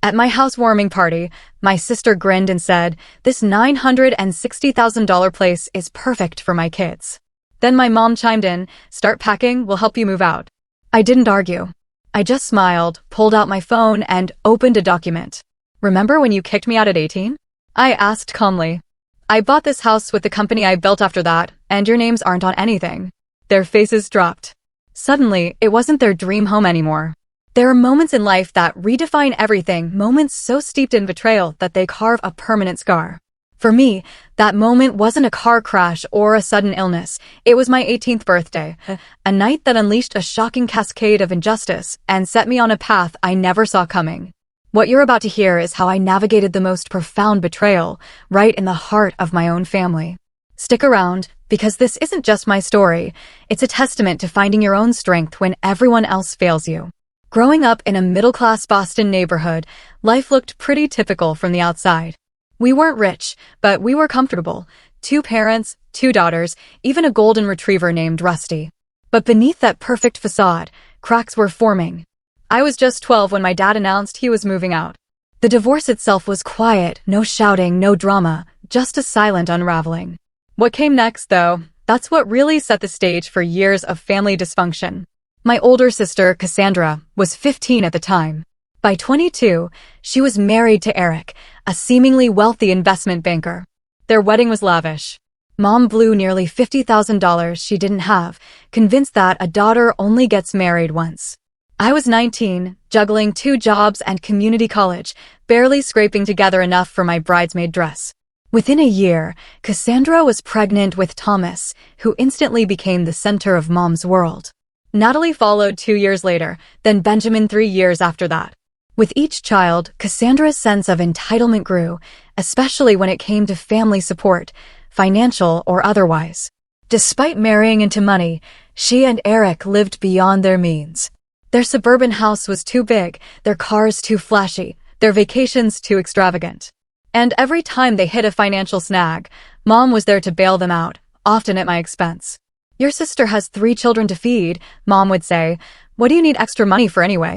At my housewarming party, my sister grinned and said, "This $960,000 place is perfect for my kids." Then my mom chimed in, "Start packing, we'll help you move out." I didn't argue. I just smiled, pulled out my phone, and opened a document. "Remember when you kicked me out at 18? I asked calmly. "I bought this house with the company I built after that, and your names aren't on anything." Their faces dropped. Suddenly, it wasn't their dream home anymore. There are moments in life that redefine everything, moments so steeped in betrayal that they carve a permanent scar. For me, that moment wasn't a car crash or a sudden illness. It was my 18th birthday, a night that unleashed a shocking cascade of injustice and set me on a path I never saw coming. What you're about to hear is how I navigated the most profound betrayal, right in the heart of my own family. Stick around, because this isn't just my story. It's a testament to finding your own strength when everyone else fails you. Growing up in a middle-class Boston neighborhood, life looked pretty typical from the outside. We weren't rich, but we were comfortable. 2 parents, 2 daughters, even a golden retriever named Rusty. But beneath that perfect facade, cracks were forming. I was just 12 when my dad announced he was moving out. The divorce itself was quiet, no shouting, no drama, just a silent unraveling. What came next, though, that's what really set the stage for years of family dysfunction. My older sister, Cassandra, was 15 at the time. By 22, she was married to Eric, a seemingly wealthy investment banker. Their wedding was lavish. Mom blew nearly $50,000 she didn't have, convinced that a daughter only gets married once. I was 19, juggling 2 jobs and community college, barely scraping together enough for my bridesmaid dress. Within a year, Cassandra was pregnant with Thomas, who instantly became the center of Mom's world. Natalie followed 2 years later, then Benjamin 3 years after that. With each child, Cassandra's sense of entitlement grew, especially when it came to family support, financial or otherwise. Despite marrying into money, she and Eric lived beyond their means. Their suburban house was too big, their cars too flashy, their vacations too extravagant. And every time they hit a financial snag, Mom was there to bail them out, often at my expense. "Your sister has 3 children to feed," Mom would say. "What do you need extra money for anyway?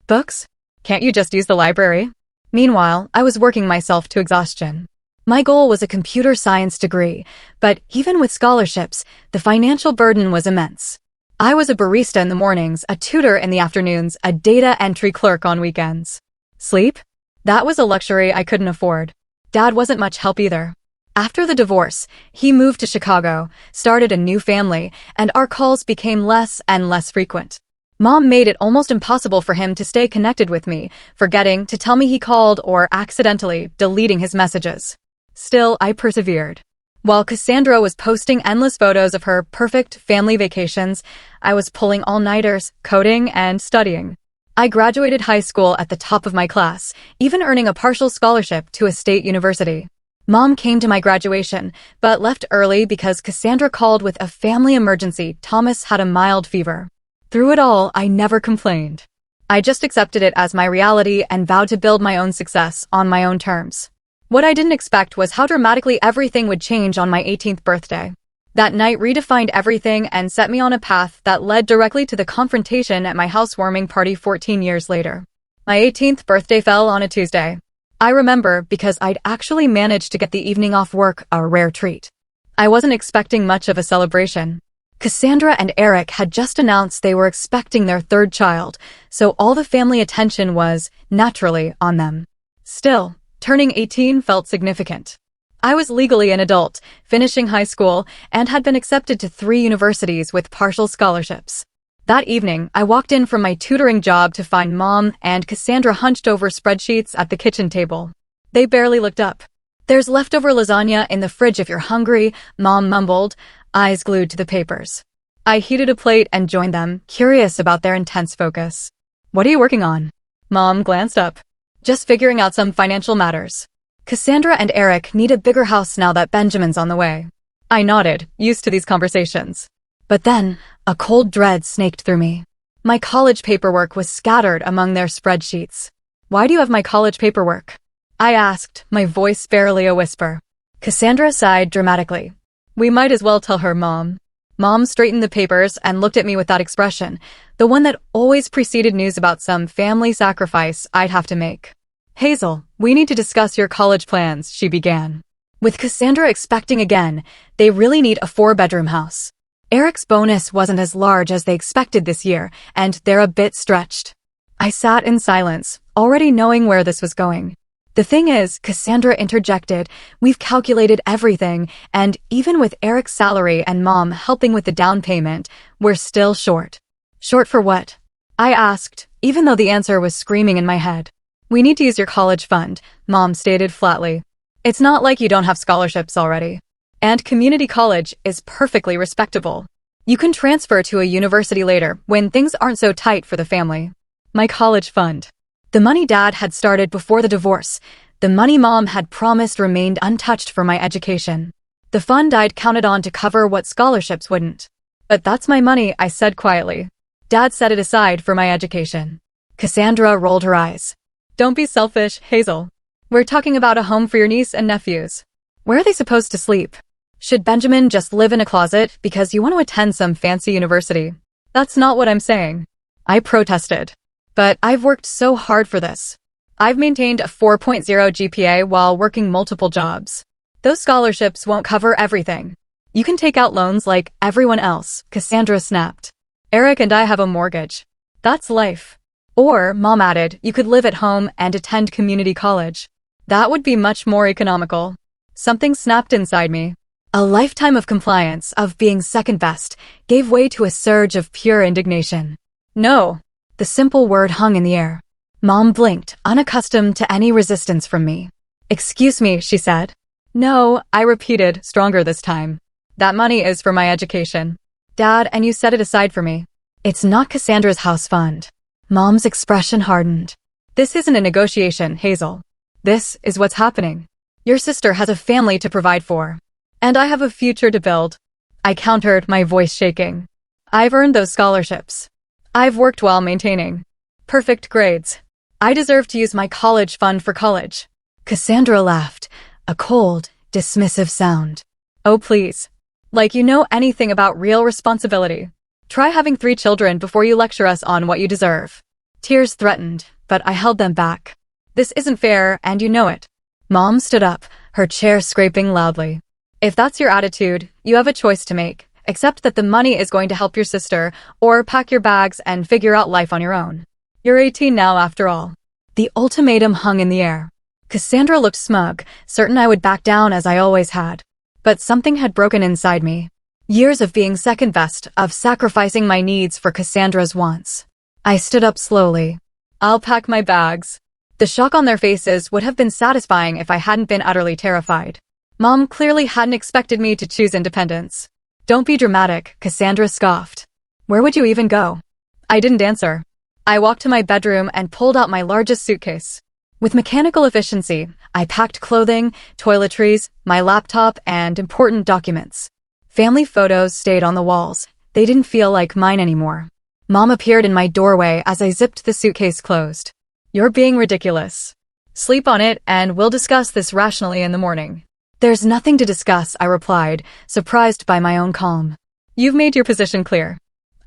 Books? Can't you just use the library?" Meanwhile, I was working myself to exhaustion. My goal was a computer science degree, but even with scholarships, the financial burden was immense. I was a barista in the mornings, a tutor in the afternoons, a data entry clerk on weekends. Sleep? That was a luxury I couldn't afford. Dad wasn't much help either. After the divorce, he moved to Chicago, started a new family, and our calls became less and less frequent. Mom made it almost impossible for him to stay connected with me, forgetting to tell me he called or accidentally deleting his messages. Still, I persevered. While Cassandra was posting endless photos of her perfect family vacations, I was pulling all-nighters, coding, and studying. I graduated high school at the top of my class, even earning a partial scholarship to a state university. Mom came to my graduation, but left early because Cassandra called with a family emergency. Thomas had a mild fever. Through it all, I never complained. I just accepted it as my reality and vowed to build my own success on my own terms. What I didn't expect was how dramatically everything would change on my 18th birthday. That night redefined everything and set me on a path that led directly to the confrontation at my housewarming party 14 years later. My 18th birthday fell on a Tuesday. I remember because I'd actually managed to get the evening off work, a rare treat. I wasn't expecting much of a celebration. Cassandra and Eric had just announced they were expecting their 3rd child, so all the family attention was, naturally, on them. Still, turning 18 felt significant. I was legally an adult, finishing high school, and had been accepted to 3 universities with partial scholarships. That evening, I walked in from my tutoring job to find Mom and Cassandra hunched over spreadsheets at the kitchen table. They barely looked up. "There's leftover lasagna in the fridge if you're hungry," Mom mumbled, eyes glued to the papers. I heated a plate and joined them, curious about their intense focus. "What are you working on?" Mom glanced up. "Just figuring out some financial matters. Cassandra and Eric need a bigger house now that Benjamin's on the way." I nodded, used to these conversations. But then, a cold dread snaked through me. My college paperwork was scattered among their spreadsheets. "Why do you have my college paperwork?" I asked, my voice barely a whisper. Cassandra sighed dramatically. "We might as well tell her, Mom." Mom straightened the papers and looked at me with that expression, the one that always preceded news about some family sacrifice I'd have to make. Hazel, we need to discuss your college plans, she began. With Cassandra expecting again, they really need a 4-bedroom house. Eric's bonus wasn't as large as they expected this year, and they're a bit stretched. I sat in silence, already knowing where this was going. The thing is, Cassandra interjected, we've calculated everything, and even with Eric's salary and Mom helping with the down payment, we're still short. Short for what? I asked, even though the answer was screaming in my head. We need to use your college fund, Mom stated flatly. It's not like you don't have scholarships already. And community college is perfectly respectable. You can transfer to a university later when things aren't so tight for the family. My college fund. The money Dad had started before the divorce, the money Mom had promised remained untouched for my education. The fund I'd counted on to cover what scholarships wouldn't. But that's my money, I said quietly. Dad set it aside for my education. Cassandra rolled her eyes. Don't be selfish, Hazel. We're talking about a home for your niece and nephews. Where are they supposed to sleep? Should Benjamin just live in a closet because you want to attend some fancy university? That's not what I'm saying. I protested. But I've worked so hard for this. I've maintained a 4.0 GPA while working multiple jobs. Those scholarships won't cover everything. You can take out loans like everyone else, Cassandra snapped. Eric and I have a mortgage. That's life. Or, Mom added, you could live at home and attend community college. That would be much more economical. Something snapped inside me. A lifetime of compliance, of being second best, gave way to a surge of pure indignation. No. The simple word hung in the air. Mom blinked, unaccustomed to any resistance from me. Excuse me, she said. No, I repeated, stronger this time. That money is for my education. Dad, and you set it aside for me. It's not Cassandra's house fund. Mom's expression hardened. This isn't a negotiation, Hazel. This is what's happening. Your sister has a family to provide for. And I have a future to build. I countered, my voice shaking. I've earned those scholarships. I've worked while maintaining perfect grades. I deserve to use my college fund for college. Cassandra laughed, a cold, dismissive sound. Oh, please. Like you know anything about real responsibility. Try having 3 children before you lecture us on what you deserve. Tears threatened, but I held them back. This isn't fair, and you know it. Mom stood up, her chair scraping loudly. If that's your attitude, you have a choice to make. Accept that the money is going to help your sister, or pack your bags and figure out life on your own. You're 18 now, after all. The ultimatum hung in the air. Cassandra looked smug, certain I would back down as I always had. But something had broken inside me. Years of being second best, of sacrificing my needs for Cassandra's wants. I stood up slowly. I'll pack my bags. The shock on their faces would have been satisfying if I hadn't been utterly terrified. Mom clearly hadn't expected me to choose independence. Don't be dramatic, Cassandra scoffed. Where would you even go? I didn't answer. I walked to my bedroom and pulled out my largest suitcase. With mechanical efficiency, I packed clothing, toiletries, my laptop, and important documents. Family photos stayed on the walls. They didn't feel like mine anymore. Mom appeared in my doorway as I zipped the suitcase closed. You're being ridiculous. Sleep on it, and we'll discuss this rationally in the morning. There's nothing to discuss, I replied, surprised by my own calm. You've made your position clear.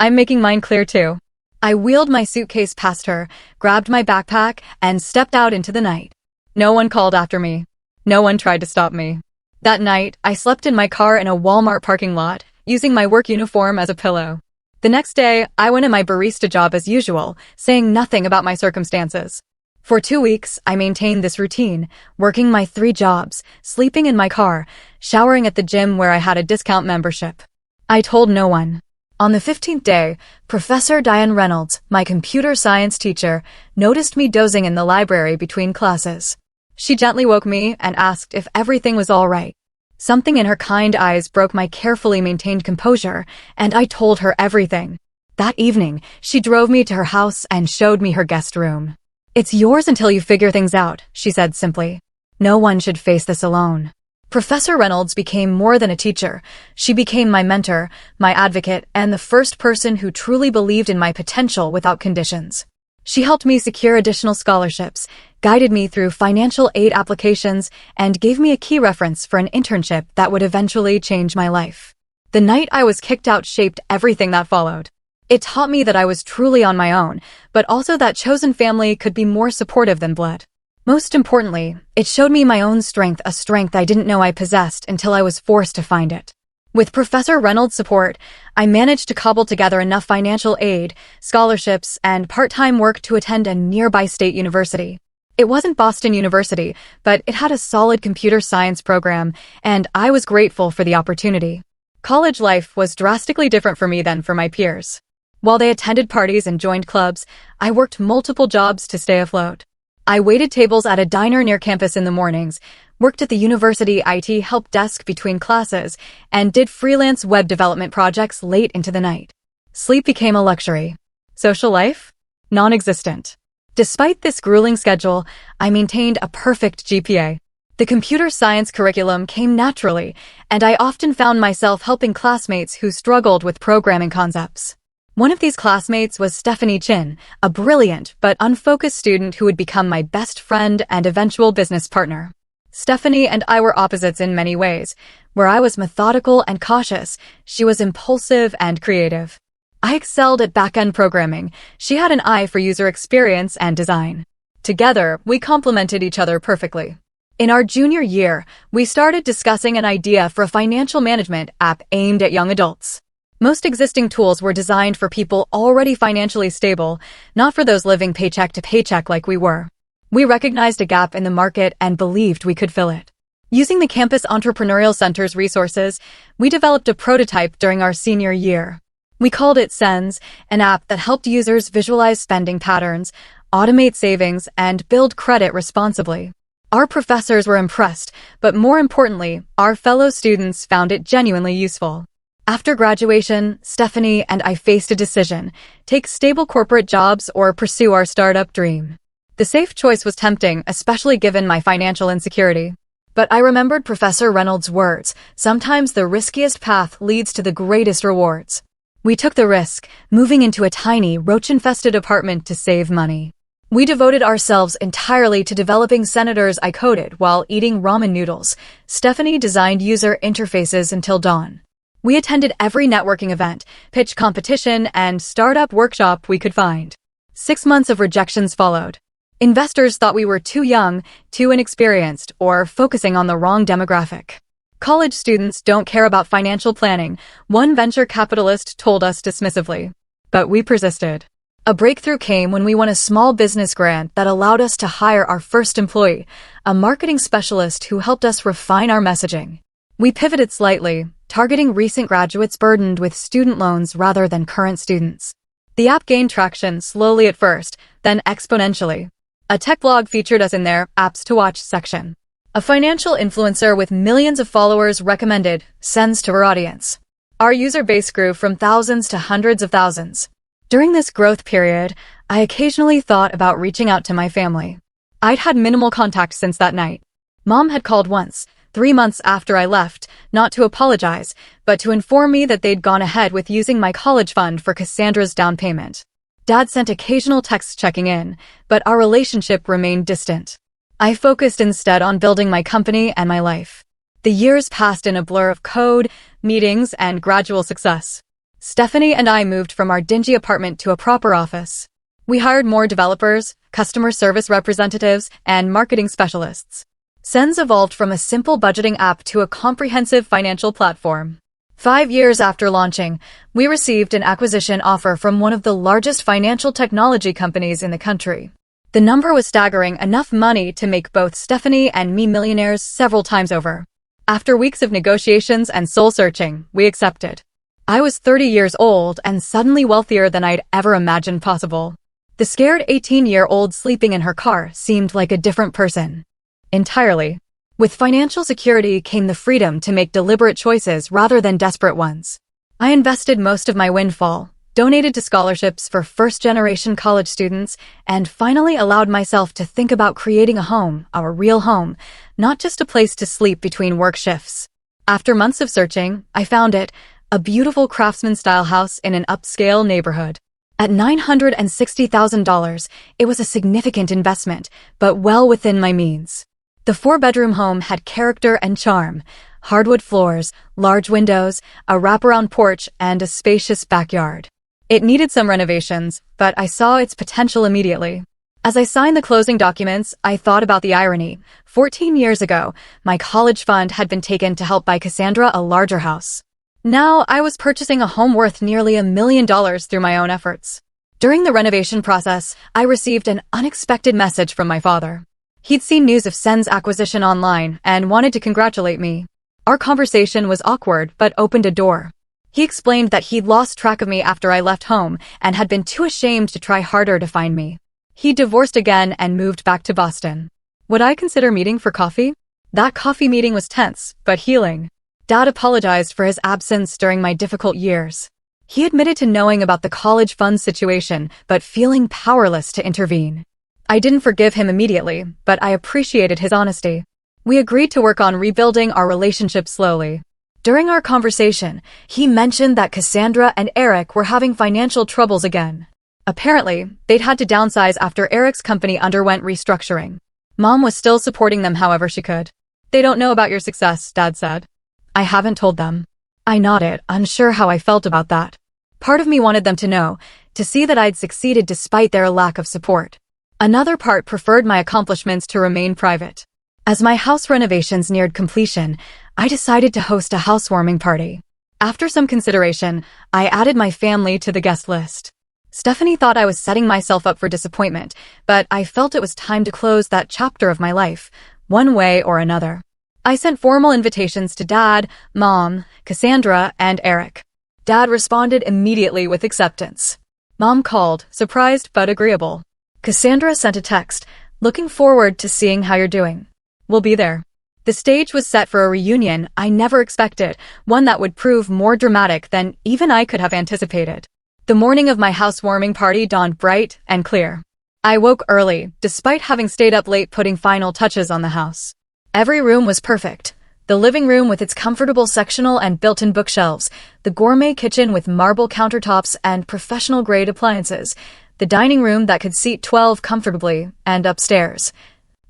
I'm making mine clear too. I wheeled my suitcase past her, grabbed my backpack, and stepped out into the night. No one called after me. No one tried to stop me. That night, I slept in my car in a Walmart parking lot, using my work uniform as a pillow. The next day, I went in my barista job as usual, saying nothing about my circumstances. For 2 weeks, I maintained this routine, working my 3 jobs, sleeping in my car, showering at the gym where I had a discount membership. I told no one. On the 15th day, Professor Diane Reynolds, my computer science teacher, noticed me dozing in the library between classes. She gently woke me and asked if everything was all right. Something in her kind eyes broke my carefully maintained composure, and I told her everything. That evening, she drove me to her house and showed me her guest room. It's yours until you figure things out, she said simply. No one should face this alone. Professor Reynolds became more than a teacher. She became my mentor, my advocate, and the first person who truly believed in my potential without conditions. She helped me secure additional scholarships, guided me through financial aid applications, and gave me a key reference for an internship that would eventually change my life. The night I was kicked out shaped everything that followed. It taught me that I was truly on my own, but also that chosen family could be more supportive than blood. Most importantly, it showed me my own strength, a strength I didn't know I possessed until I was forced to find it. With Professor Reynolds' support, I managed to cobble together enough financial aid, scholarships, and part-time work to attend a nearby state university. It wasn't Boston University, but it had a solid computer science program, and I was grateful for the opportunity. College life was drastically different for me than for my peers. While they attended parties and joined clubs, I worked multiple jobs to stay afloat. I waited tables at a diner near campus in the mornings, worked at the university IT help desk between classes, and did freelance web development projects late into the night. Sleep became a luxury. Social life? Non-existent. Despite this grueling schedule, I maintained a perfect GPA. The computer science curriculum came naturally, and I often found myself helping classmates who struggled with programming concepts. One of these classmates was Stephanie Chin, a brilliant but unfocused student who would become my best friend and eventual business partner. Stephanie and I were opposites in many ways. Where I was methodical and cautious, she was impulsive and creative. I excelled at back-end programming. She had an eye for user experience and design. Together, we complemented each other perfectly. In our junior year, we started discussing an idea for a financial management app aimed at young adults. Most existing tools were designed for people already financially stable, not for those living paycheck to paycheck like we were. We recognized a gap in the market and believed we could fill it. Using the Campus Entrepreneurial Center's resources, we developed a prototype during our senior year. We called it Sens, an app that helped users visualize spending patterns, automate savings, and build credit responsibly. Our professors were impressed, but more importantly, our fellow students found it genuinely useful. After graduation, Stephanie and I faced a decision: take stable corporate jobs or pursue our startup dream. The safe choice was tempting, especially given my financial insecurity. But I remembered Professor Reynolds' words: sometimes the riskiest path leads to the greatest rewards. We took the risk, moving into a tiny, roach-infested apartment to save money. We devoted ourselves entirely to developing senators I coded while eating ramen noodles. Stephanie designed user interfaces until dawn. We attended every networking event, pitch competition, and startup workshop we could find. 6 months of rejections followed. Investors thought we were too young, too inexperienced, or focusing on the wrong demographic. College students don't care about financial planning, one venture capitalist told us dismissively. But we persisted. A breakthrough came when we won a small business grant that allowed us to hire our first employee, a marketing specialist who helped us refine our messaging. We pivoted slightly, targeting recent graduates burdened with student loans rather than current students. The app gained traction slowly at first, then exponentially. A tech blog featured us in their Apps to Watch section. A financial influencer with millions of followers recommended Sens to her audience. Our user base grew from thousands to hundreds of thousands. During this growth period, I occasionally thought about reaching out to my family. I'd had minimal contact since that night. Mom had called once, 3 months after I left, not to apologize, but to inform me that they'd gone ahead with using my college fund for Cassandra's down payment. Dad sent occasional texts checking in, but our relationship remained distant. I focused instead on building my company and my life. The years passed in a blur of code, meetings, and gradual success. Stephanie and I moved from our dingy apartment to a proper office. We hired more developers, customer service representatives, and marketing specialists. Sens evolved from a simple budgeting app to a comprehensive financial platform. 5 years after launching, we received an acquisition offer from one of the largest financial technology companies in the country. The number was staggering, enough money to make both Stephanie and me millionaires several times over. After weeks of negotiations and soul-searching, we accepted. I was 30 years old and suddenly wealthier than I'd ever imagined possible. The scared 18-year-old sleeping in her car seemed like a different person. Entirely. With financial security came the freedom to make deliberate choices rather than desperate ones. I invested most of my windfall, donated to scholarships for first-generation college students, and finally allowed myself to think about creating a home, our real home, not just a place to sleep between work shifts. After months of searching, I found it, a beautiful craftsman-style house in an upscale neighborhood. At $960,000, it was a significant investment, but well within my means. The 4-bedroom home had character and charm: hardwood floors, large windows, a wraparound porch, and a spacious backyard. It needed some renovations, but I saw its potential immediately. As I signed the closing documents, I thought about the irony. 14 years ago, my college fund had been taken to help buy Cassandra a larger house. Now, I was purchasing a home worth nearly $1 million through my own efforts. During the renovation process, I received an unexpected message from my father. He'd seen news of Sen's acquisition online and wanted to congratulate me. Our conversation was awkward but opened a door. He explained that he'd lost track of me after I left home and had been too ashamed to try harder to find me. He divorced again and moved back to Boston. Would I consider meeting for coffee? That coffee meeting was tense, but healing. Dad apologized for his absence during my difficult years. He admitted to knowing about the college fund situation, but feeling powerless to intervene. I didn't forgive him immediately, but I appreciated his honesty. We agreed to work on rebuilding our relationship slowly. During our conversation, he mentioned that Cassandra and Eric were having financial troubles again. Apparently, they'd had to downsize after Eric's company underwent restructuring. Mom was still supporting them however she could. They don't know about your success, Dad said. I haven't told them. I nodded, unsure how I felt about that. Part of me wanted them to know, to see that I'd succeeded despite their lack of support. Another part preferred my accomplishments to remain private. As my house renovations neared completion, I decided to host a housewarming party. After some consideration, I added my family to the guest list. Stephanie thought I was setting myself up for disappointment, but I felt it was time to close that chapter of my life, one way or another. I sent formal invitations to Dad, Mom, Cassandra, and Eric. Dad responded immediately with acceptance. Mom called, surprised but agreeable. Cassandra sent a text, looking forward to seeing how you're doing. We'll be there. The stage was set for a reunion I never expected, one that would prove more dramatic than even I could have anticipated. The morning of my housewarming party dawned bright and clear. I woke early, despite having stayed up late putting final touches on the house. Every room was perfect. The living room with its comfortable sectional and built-in bookshelves, the gourmet kitchen with marble countertops and professional-grade appliances, the dining room that could seat 12 comfortably, and upstairs.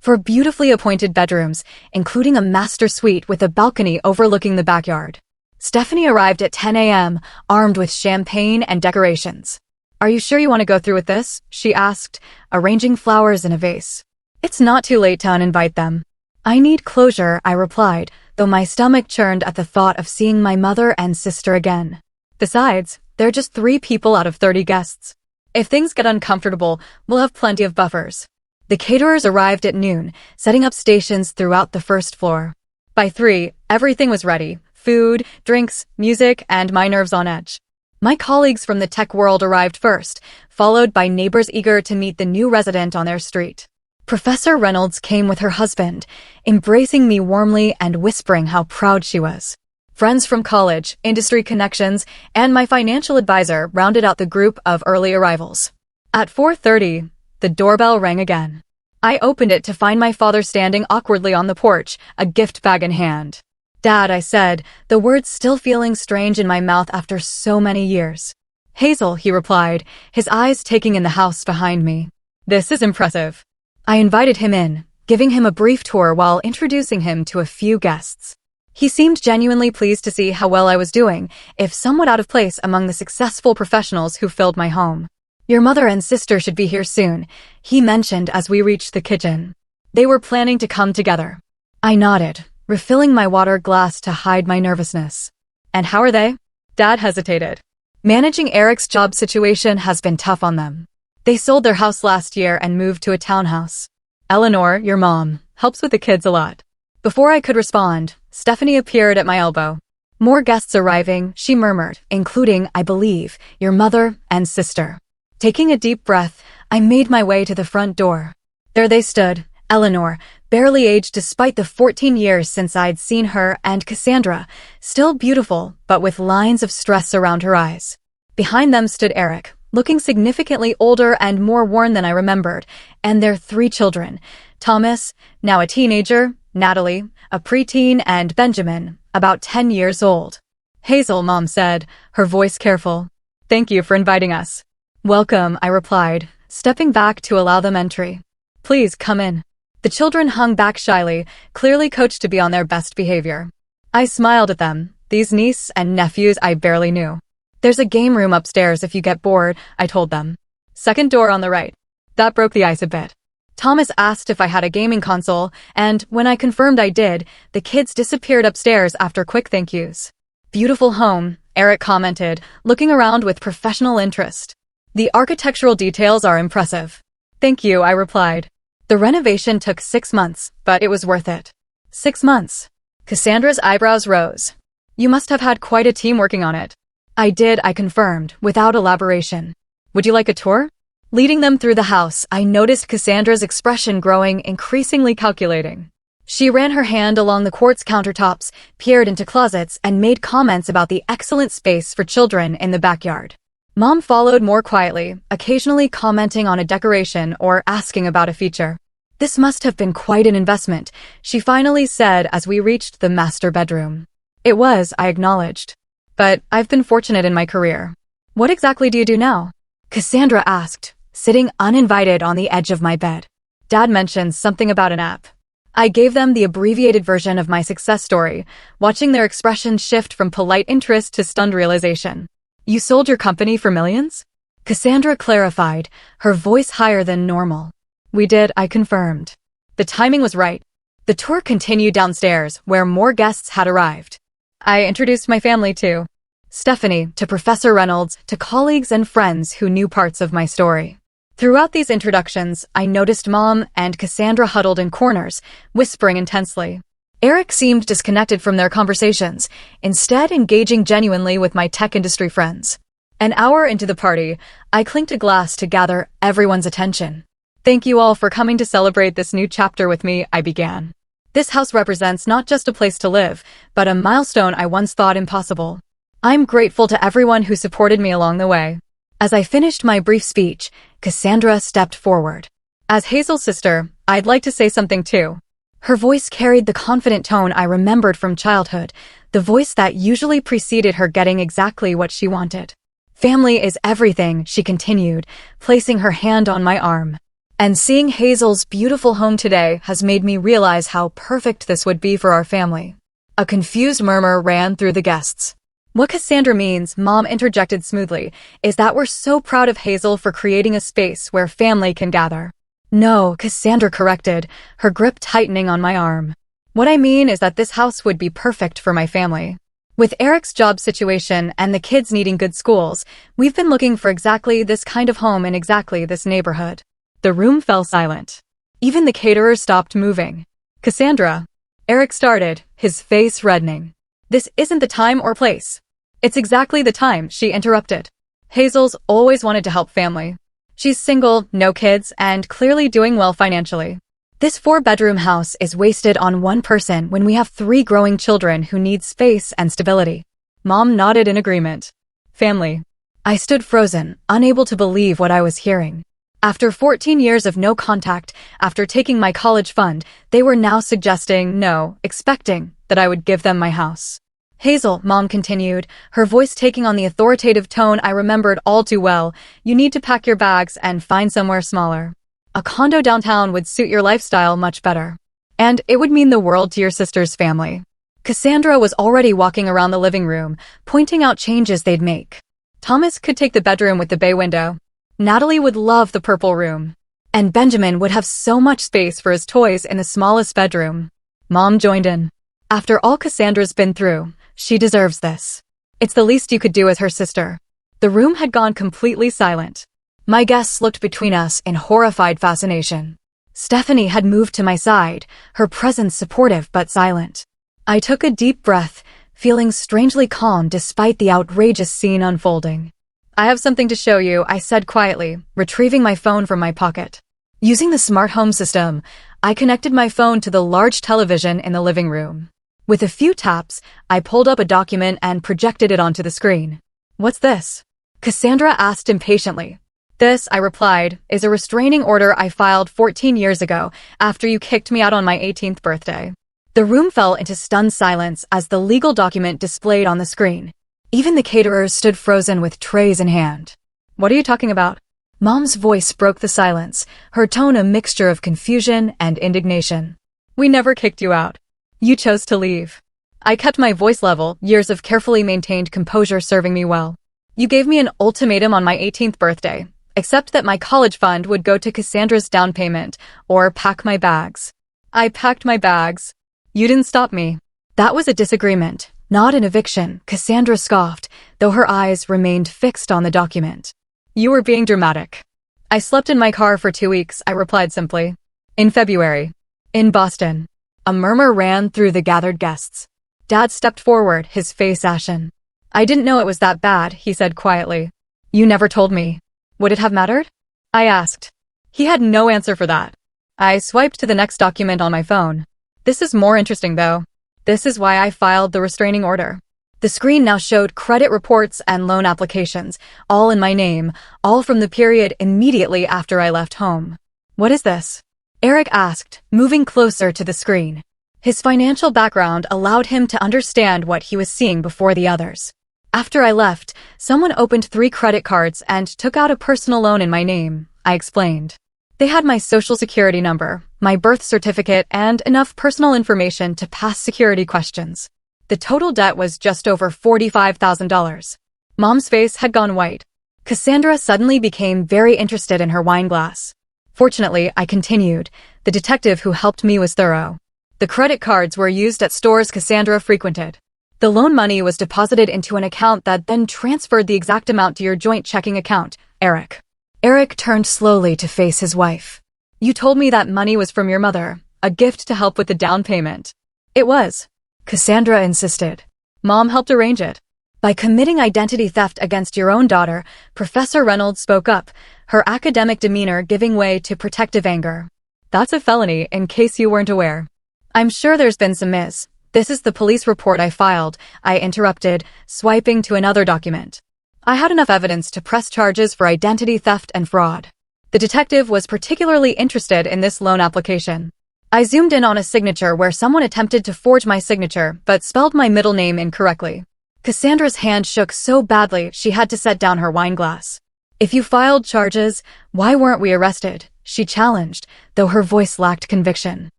4 beautifully appointed bedrooms, including a master suite with a balcony overlooking the backyard. Stephanie arrived at 10 a.m., armed with champagne and decorations. Are you sure you want to go through with this? She asked, arranging flowers in a vase. It's not too late to uninvite them. I need closure, I replied, though my stomach churned at the thought of seeing my mother and sister again. Besides, they're just 3 people out of 30 guests. If things get uncomfortable, we'll have plenty of buffers. The caterers arrived at noon, setting up stations throughout the first floor. By 3, everything was ready. Food, drinks, music, and my nerves on edge. My colleagues from the tech world arrived first, followed by neighbors eager to meet the new resident on their street. Professor Reynolds came with her husband, embracing me warmly and whispering how proud she was. Friends from college, industry connections, and my financial advisor rounded out the group of early arrivals. At 4:30, the doorbell rang again. I opened it to find my father standing awkwardly on the porch, a gift bag in hand. Dad, I said, the words still feeling strange in my mouth after so many years. Hazel, he replied, his eyes taking in the house behind me. This is impressive. I invited him in, giving him a brief tour while introducing him to a few guests. He seemed genuinely pleased to see how well I was doing, if somewhat out of place among the successful professionals who filled my home. Your mother and sister should be here soon, he mentioned as we reached the kitchen. They were planning to come together. I nodded, refilling my water glass to hide my nervousness. And how are they? Dad hesitated. Managing Eric's job situation has been tough on them. They sold their house last year and moved to a townhouse. Eleanor, your mom, helps with the kids a lot. Before I could respond, Stephanie appeared at my elbow. More guests arriving, she murmured, including, I believe, your mother and sister. Taking a deep breath, I made my way to the front door. There they stood, Eleanor, barely aged despite the 14 years since I'd seen her, and Cassandra, still beautiful, but with lines of stress around her eyes. Behind them stood Eric, looking significantly older and more worn than I remembered, and their 3 children, Thomas, now a teenager, Natalie, a preteen, and Benjamin, about 10 years old. Hazel, Mom said, her voice careful. Thank you for inviting us. Welcome, I replied, stepping back to allow them entry. Please come in. The children hung back shyly, clearly coached to be on their best behavior. I smiled at them, these niece and nephews I barely knew. There's a game room upstairs if you get bored, I told them. Second door on the right. That broke the ice a bit. Thomas asked if I had a gaming console, and when I confirmed I did, the kids disappeared upstairs after quick thank yous. Beautiful home, Eric commented, looking around with professional interest. The architectural details are impressive. Thank you, I replied. The renovation took 6 months, but it was worth it. 6 months. Cassandra's eyebrows rose. You must have had quite a team working on it. I did, I confirmed, without elaboration. Would you like a tour? Leading them through the house, I noticed Cassandra's expression growing increasingly calculating. She ran her hand along the quartz countertops, peered into closets, and made comments about the excellent space for children in the backyard. Mom followed more quietly, occasionally commenting on a decoration or asking about a feature. This must have been quite an investment, she finally said as we reached the master bedroom. It was, I acknowledged. But I've been fortunate in my career. What exactly do you do now? Cassandra asked, sitting uninvited on the edge of my bed. Dad mentioned something about an app. I gave them the abbreviated version of my success story, watching their expressions shift from polite interest to stunned realization. You sold your company for millions? Cassandra clarified, her voice higher than normal. We did, I confirmed. The timing was right. The tour continued downstairs, where more guests had arrived. I introduced my family to Stephanie, to Professor Reynolds, to colleagues and friends who knew parts of my story. Throughout these introductions, I noticed Mom and Cassandra huddled in corners, whispering intensely. Eric seemed disconnected from their conversations, instead engaging genuinely with my tech industry friends. An hour into the party, I clinked a glass to gather everyone's attention. Thank you all for coming to celebrate this new chapter with me, I began. This house represents not just a place to live, but a milestone I once thought impossible. I'm grateful to everyone who supported me along the way. As I finished my brief speech, Cassandra stepped forward. As Hazel's sister, I'd like to say something too. Her voice carried the confident tone I remembered from childhood, the voice that usually preceded her getting exactly what she wanted. Family is everything, she continued, placing her hand on my arm. And seeing Hazel's beautiful home today has made me realize how perfect this would be for our family. A confused murmur ran through the guests. What Cassandra means, Mom interjected smoothly, is that we're so proud of Hazel for creating a space where family can gather. No, Cassandra corrected, her grip tightening on my arm. What I mean is that this house would be perfect for my family. With Eric's job situation and the kids needing good schools, we've been looking for exactly this kind of home in exactly this neighborhood. The room fell silent. Even the caterer stopped moving. Cassandra. Eric started, his face reddening. This isn't the time or place. It's exactly the time, she interrupted. Hazel's always wanted to help family. She's single, no kids, and clearly doing well financially. This 4-bedroom house is wasted on one person when we have 3 growing children who need space and stability. Mom nodded in agreement. Family. I stood frozen, unable to believe what I was hearing. After 14 years of no contact, after taking my college fund, they were now suggesting, no, expecting, that I would give them my house. Hazel, Mom continued, her voice taking on the authoritative tone I remembered all too well, you need to pack your bags and find somewhere smaller. A condo downtown would suit your lifestyle much better. And it would mean the world to your sister's family. Cassandra was already walking around the living room, pointing out changes they'd make. Thomas could take the bedroom with the bay window. Natalie would love the purple room. And Benjamin would have so much space for his toys in the smallest bedroom. Mom joined in. After all Cassandra's been through, she deserves this. It's the least you could do as her sister. The room had gone completely silent. My guests looked between us in horrified fascination. Stephanie had moved to my side, her presence supportive but silent. I took a deep breath, feeling strangely calm despite the outrageous scene unfolding. I have something to show you, I said quietly, retrieving my phone from my pocket. Using the smart home system, I connected my phone to the large television in the living room. With a few taps, I pulled up a document and projected it onto the screen. What's this? Cassandra asked impatiently. This, I replied, is a restraining order I filed 14 years ago after you kicked me out on my 18th birthday. The room fell into stunned silence as the legal document displayed on the screen. Even the caterers stood frozen with trays in hand. What are you talking about? Mom's voice broke the silence, her tone a mixture of confusion and indignation. We never kicked you out. You chose to leave. I kept my voice level, years of carefully maintained composure serving me well. You gave me an ultimatum on my 18th birthday, except that my college fund would go to Cassandra's down payment or pack my bags. I packed my bags. You didn't stop me. That was a disagreement, not an eviction, Cassandra scoffed, though her eyes remained fixed on the document. You were being dramatic. I slept in my car for 2 weeks, I replied simply. In February. In Boston. A murmur ran through the gathered guests. Dad stepped forward, his face ashen. I didn't know it was that bad, he said quietly. You never told me. Would it have mattered? I asked. He had no answer for that. I swiped to the next document on my phone. This is more interesting though. This is why I filed the restraining order. The screen now showed credit reports and loan applications, all in my name, all from the period immediately after I left home. What is this? Eric asked, moving closer to the screen. His financial background allowed him to understand what he was seeing before the others. After I left, someone opened 3 credit cards and took out a personal loan in my name, I explained. They had my social security number, my birth certificate, and enough personal information to pass security questions. The total debt was just over $45,000. Mom's face had gone white. Cassandra suddenly became very interested in her wine glass. Fortunately, I continued. The detective who helped me was thorough. The credit cards were used at stores Cassandra frequented. The loan money was deposited into an account that then transferred the exact amount to your joint checking account, Eric. Eric turned slowly to face his wife. You told me that money was from your mother, a gift to help with the down payment. It was. Cassandra insisted. Mom helped arrange it. By committing identity theft against your own daughter, Professor Reynolds spoke up, her academic demeanor giving way to protective anger. That's a felony, in case you weren't aware. I'm sure there's been some miss. This is the police report I filed, I interrupted, swiping to another document. I had enough evidence to press charges for identity theft and fraud. The detective was particularly interested in this loan application. I zoomed in on a signature where someone attempted to forge my signature but spelled my middle name incorrectly. Cassandra's hand shook so badly she had to set down her wine glass. If you filed charges, why weren't we arrested? She challenged, though her voice lacked conviction.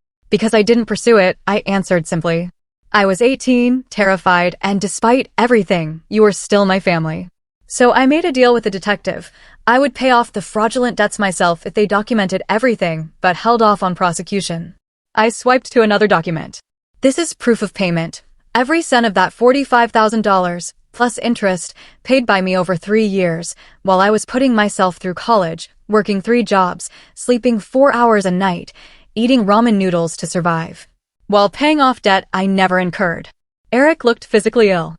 Because I didn't pursue it, I answered simply. I was 18, terrified, and despite everything, you were still my family. So I made a deal with the detective. I would pay off the fraudulent debts myself if they documented everything, but held off on prosecution. I swiped to another document. This is proof of payment. Every cent of that $45,000, plus interest, paid by me over 3 years, while I was putting myself through college, working 3 jobs, sleeping 4 hours a night, eating ramen noodles to survive. While paying off debt I never incurred. Eric looked physically ill.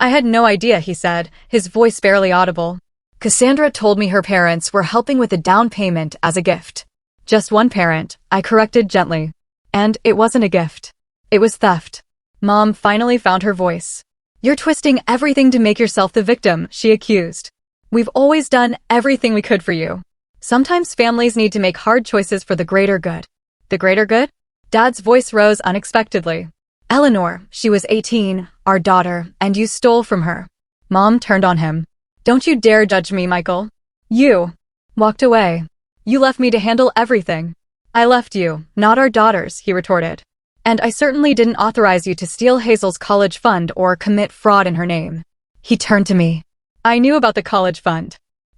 I had no idea, he said, his voice barely audible. Cassandra told me her parents were helping with the down payment as a gift. Just one parent, I corrected gently. And it wasn't a gift. It was theft. Mom finally found her voice. You're twisting everything to make yourself the victim, she accused. We've always done everything we could for you. Sometimes families need to make hard choices for the greater good. The greater good? Dad's voice rose unexpectedly. Eleanor, she was 18, our daughter, and you stole from her. Mom turned on him. Don't you dare judge me, Michael. You walked away. You left me to handle everything. I left you, not our daughters, he retorted. And I certainly didn't authorize you to steal Hazel's college fund or commit fraud in her name. He turned to me. I knew about the college fund.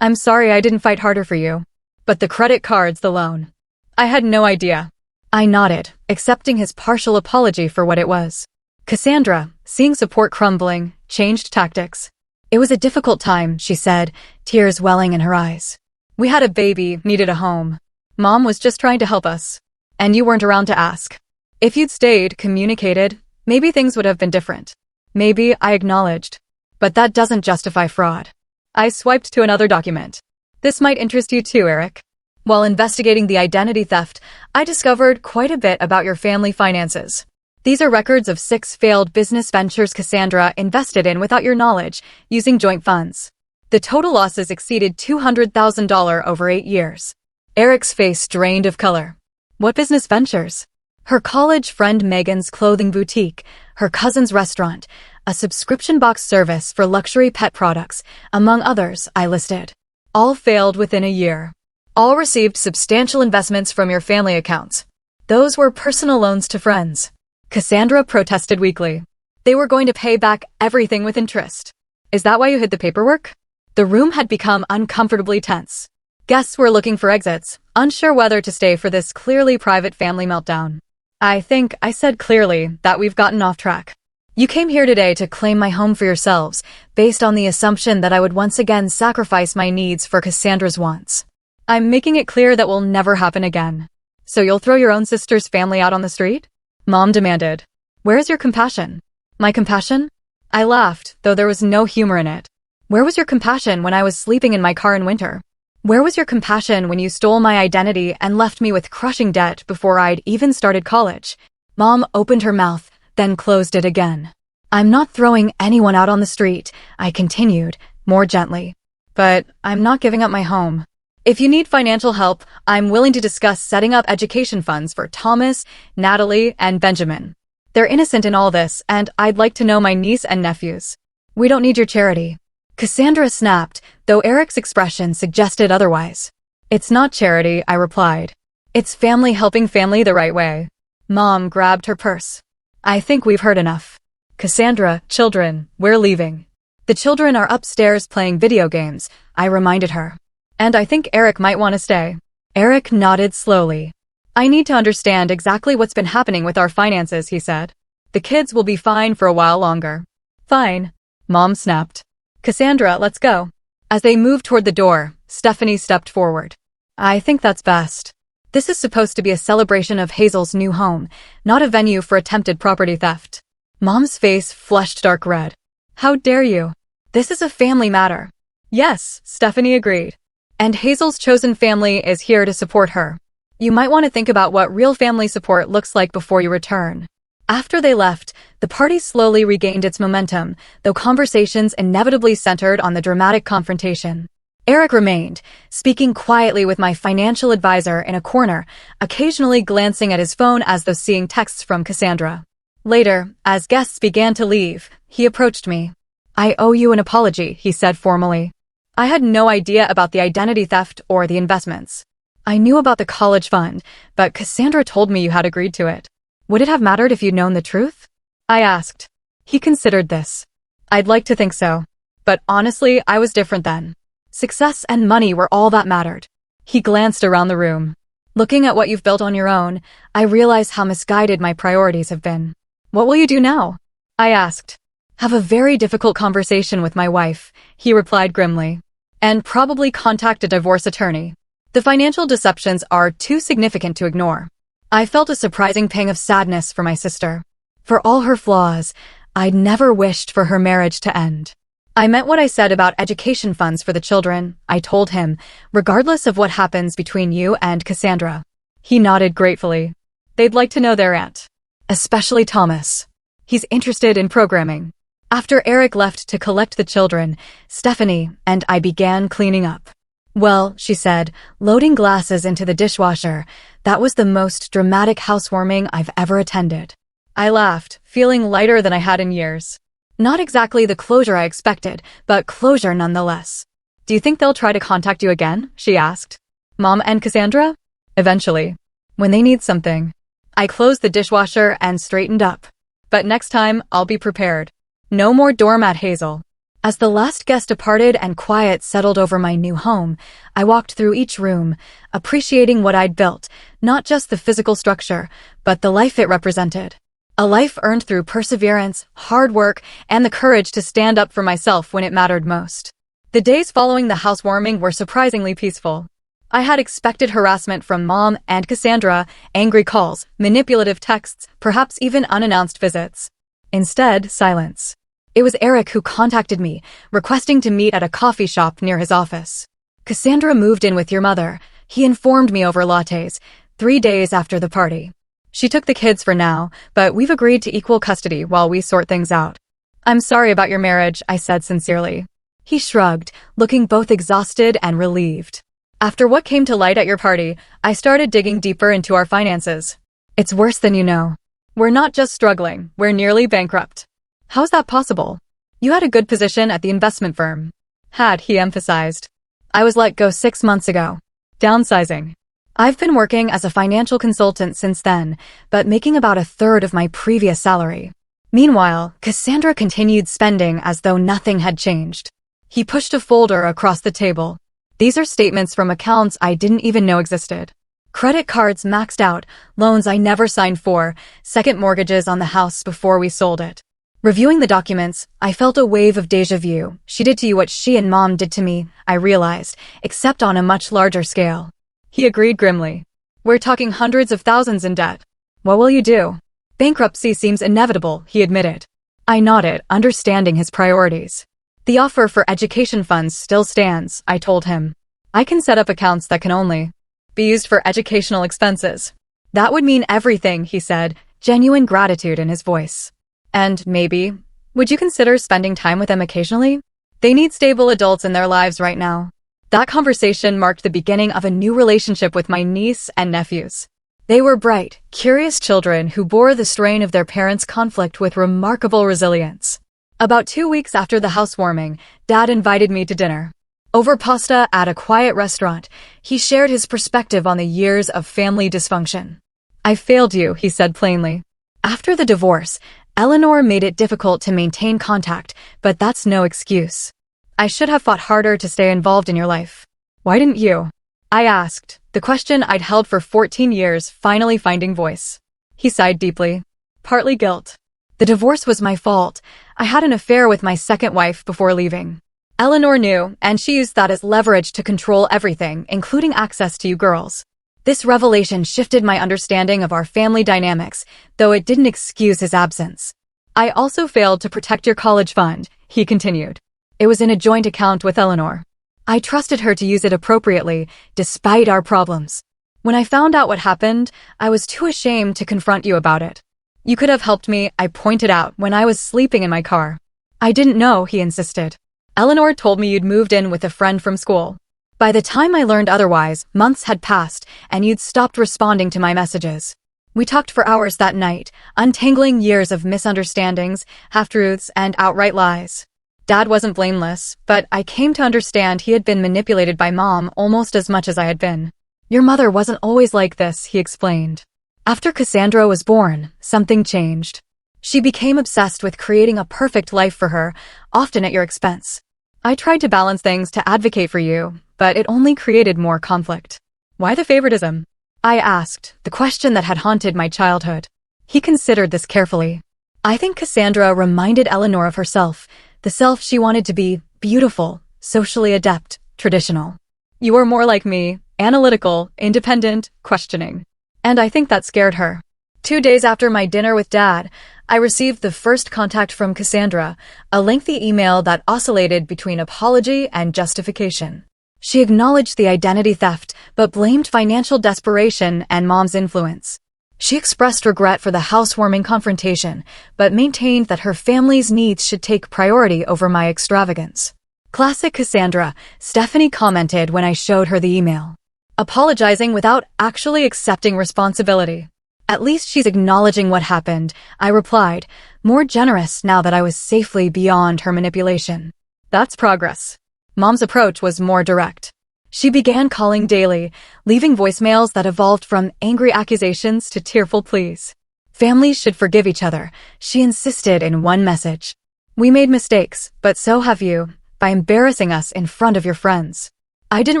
I'm sorry I didn't fight harder for you. But the credit cards, the loan. I had no idea. I nodded, accepting his partial apology for what it was. Cassandra, seeing support crumbling, changed tactics. It was a difficult time, she said, tears welling in her eyes. We had a baby, needed a home. Mom was just trying to help us. And you weren't around to ask. If you'd stayed, communicated, maybe things would have been different. Maybe, I acknowledged. But that doesn't justify fraud. I swiped to another document. This might interest you too, Eric. While investigating the identity theft, I discovered quite a bit about your family finances. These are records of 6 failed business ventures Cassandra invested in without your knowledge, using joint funds. The total losses exceeded $200,000 over 8 years. Eric's face drained of color. What business ventures? Her college friend Megan's clothing boutique, her cousin's restaurant, a subscription box service for luxury pet products, among others, I listed. All failed within a year. All received substantial investments from your family accounts. Those were personal loans to friends. Cassandra protested weakly. They were going to pay back everything with interest. Is that why you hid the paperwork? The room had become uncomfortably tense. Guests were looking for exits, unsure whether to stay for this clearly private family meltdown. I think I said clearly that we've gotten off track. You came here today to claim my home for yourselves, based on the assumption that I would once again sacrifice my needs for Cassandra's wants. I'm making it clear that will never happen again. So you'll throw your own sister's family out on the street? Mom demanded. Where's your compassion? My compassion? I laughed, though there was no humor in it. Where was your compassion when I was sleeping in my car in winter? Where was your compassion when you stole my identity and left me with crushing debt before I'd even started college? Mom opened her mouth, then closed it again. I'm not throwing anyone out on the street, I continued, more gently. But I'm not giving up my home. If you need financial help, I'm willing to discuss setting up education funds for Thomas, Natalie, and Benjamin. They're innocent in all this, and I'd like to know my niece and nephews. We don't need your charity. Cassandra snapped, though Eric's expression suggested otherwise. It's not charity, I replied. It's family helping family the right way. Mom grabbed her purse. I think we've heard enough. Cassandra, children, we're leaving. The children are upstairs playing video games, I reminded her. And I think Eric might want to stay. Eric nodded slowly. I need to understand exactly what's been happening with our finances, he said. The kids will be fine for a while longer. Fine. Mom snapped. Cassandra, let's go. As they moved toward the door, Stephanie stepped forward. I think that's best. This is supposed to be a celebration of Hazel's new home, not a venue for attempted property theft. Mom's face flushed dark red. How dare you? This is a family matter. Yes, Stephanie agreed. And Hazel's chosen family is here to support her. You might want to think about what real family support looks like before you return. After they left, the party slowly regained its momentum, though conversations inevitably centered on the dramatic confrontation. Eric remained, speaking quietly with my financial advisor in a corner, occasionally glancing at his phone as though seeing texts from Cassandra. Later, as guests began to leave, he approached me. I owe you an apology, he said formally. I had no idea about the identity theft or the investments. I knew about the college fund, but Cassandra told me you had agreed to it. Would it have mattered if you'd known the truth? I asked. He considered this. I'd like to think so. But honestly, I was different then. Success and money were all that mattered. He glanced around the room. Looking at what you've built on your own, I realize how misguided my priorities have been. What will you do now? I asked. Have a very difficult conversation with my wife, he replied grimly. And probably contact a divorce attorney. The financial deceptions are too significant to ignore. I felt a surprising pang of sadness for my sister. For all her flaws, I'd never wished for her marriage to end. I meant what I said about education funds for the children, I told him, regardless of what happens between you and Cassandra. He nodded gratefully. They'd like to know their aunt. Especially Thomas. He's interested in programming. After Eric left to collect the children, Stephanie and I began cleaning up. Well, she said, loading glasses into the dishwasher, that was the most dramatic housewarming I've ever attended. I laughed, feeling lighter than I had in years. Not exactly the closure I expected, but closure nonetheless. Do you think they'll try to contact you again? She asked. Mom and Cassandra? Eventually. When they need something. I closed the dishwasher and straightened up. But next time, I'll be prepared. No more doormat, Hazel. As the last guest departed and quiet settled over my new home, I walked through each room, appreciating what I'd built, not just the physical structure, but the life it represented. A life earned through perseverance, hard work, and the courage to stand up for myself when it mattered most. The days following the housewarming were surprisingly peaceful. I had expected harassment from Mom and Cassandra, angry calls, manipulative texts, perhaps even unannounced visits. Instead, silence. It was Eric who contacted me, requesting to meet at a coffee shop near his office. Cassandra moved in with your mother, he informed me over lattes, 3 days after the party. She took the kids for now, but we've agreed to equal custody while we sort things out. I'm sorry about your marriage, I said sincerely. He shrugged, looking both exhausted and relieved. After what came to light at your party, I started digging deeper into our finances. It's worse than you know. We're not just struggling, we're nearly bankrupt. How's that possible? You had a good position at the investment firm. Had, he emphasized. I was let go 6 months ago. Downsizing. I've been working as a financial consultant since then, but making about 1/3 of my previous salary. Meanwhile, Cassandra continued spending as though nothing had changed. He pushed a folder across the table. These are statements from accounts I didn't even know existed. Credit cards maxed out, loans I never signed for, second mortgages on the house before we sold it. Reviewing the documents, I felt a wave of déjà vu. She did to you what she and Mom did to me, I realized, except on a much larger scale. He agreed grimly. We're talking hundreds of thousands in debt. What will you do? Bankruptcy seems inevitable, he admitted. I nodded, understanding his priorities. The offer for education funds still stands, I told him. I can set up accounts that can only be used for educational expenses. That would mean everything, he said, genuine gratitude in his voice. And maybe, would you consider spending time with them occasionally? They need stable adults in their lives right now. That conversation marked the beginning of a new relationship with my niece and nephews. They were bright, curious children who bore the strain of their parents' conflict with remarkable resilience. About 2 weeks after the housewarming, Dad invited me to dinner. Over pasta at a quiet restaurant, he shared his perspective on the years of family dysfunction. I failed you, he said plainly. After the divorce, Eleanor made it difficult to maintain contact, but that's no excuse. I should have fought harder to stay involved in your life. Why didn't you? I asked, the question I'd held for 14 years finally finding voice. He sighed deeply. Partly guilt. The divorce was my fault. I had an affair with my second wife before leaving. Eleanor knew, and she used that as leverage to control everything, including access to you girls. This revelation shifted my understanding of our family dynamics, though it didn't excuse his absence. I also failed to protect your college fund, he continued. It was in a joint account with Eleanor. I trusted her to use it appropriately, despite our problems. When I found out what happened, I was too ashamed to confront you about it. You could have helped me, I pointed out, when I was sleeping in my car. I didn't know, he insisted. Eleanor told me you'd moved in with a friend from school. By the time I learned otherwise, months had passed, and you'd stopped responding to my messages. We talked for hours that night, untangling years of misunderstandings, half-truths, and outright lies. Dad wasn't blameless, but I came to understand he had been manipulated by Mom almost as much as I had been. Your mother wasn't always like this, he explained. After Cassandra was born, something changed. She became obsessed with creating a perfect life for her, often at your expense. I tried to balance things to advocate for you, but it only created more conflict. Why the favoritism? I asked, the question that had haunted my childhood. He considered this carefully. I think Cassandra reminded Eleanor of herself, the self she wanted to be, beautiful, socially adept, traditional. You were more like me, analytical, independent, questioning. And I think that scared her. 2 days after my dinner with Dad, I received the first contact from Cassandra, a lengthy email that oscillated between apology and justification. She acknowledged the identity theft, but blamed financial desperation and Mom's influence. She expressed regret for the housewarming confrontation, but maintained that her family's needs should take priority over my extravagance. Classic Cassandra, Stephanie commented when I showed her the email. Apologizing without actually accepting responsibility. At least she's acknowledging what happened, I replied, more generous now that I was safely beyond her manipulation. That's progress. Mom's approach was more direct. She began calling daily, leaving voicemails that evolved from angry accusations to tearful pleas. Families should forgive each other, she insisted in one message. We made mistakes, but so have you, by embarrassing us in front of your friends. I didn't